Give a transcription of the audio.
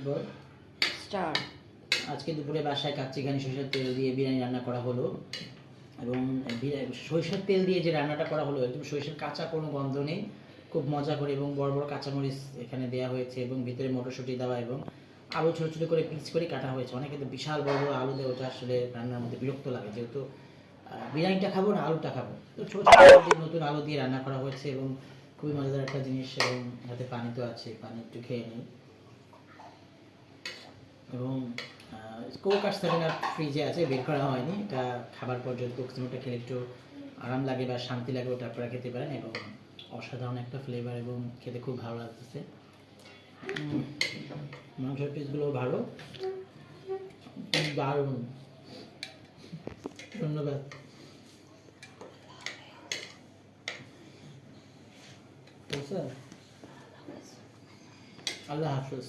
বল star. আজকে দুপুরে বাসায় কাচ্চিঘানি সরিষার তেল দিয়ে বিরিয়ানি রান্না করা হলো এবং সরিষার তেল দিয়ে যে রান্নাটা করা হলো একদম সরিষার কাঁচা কোনো গন্ধ নেই, খুব মজা করে এবং বড় বড় কাঁচামরিচ এখানে দেওয়া হয়েছে এবং ভিতরে মটরশুঁটি দেওয়া এবং আলু ছোটো ছোটো করে পিস করে কাটা হয়েছে। অনেকে তো বিশাল বড় বড় আলু দেয়, ওটা আসলে রান্নার মধ্যে বিরক্ত লাগে, যেহেতু বিরিয়ানিটা খাবো না আলুটা খাবো, তো ছোটো ছোটো আলু দিয়ে নতুন আলু দিয়ে রান্না করা হয়েছে এবং খুবই মজাদার একটা জিনিস। এবং হাতে পানি তো আছে, পানি একটু খেয়ে নিই। এবং কোক আর সেভেন আপ ফ্রিজে আছে, বের করা হয়নি, এটা খাবার পর যদি কোক সেভেনটা খেলে একটু আরাম লাগে বা শান্তি লাগে ওটা আপনারা খেতে পারেন এবং অসাধারণ একটা ফ্লেভার এবং খেতে খুব ভালো লাগতেছে। মাংসের পিসগুলো ভালো, দারুণ, ধন্যবাদ। আল্লাহ হাফিজ।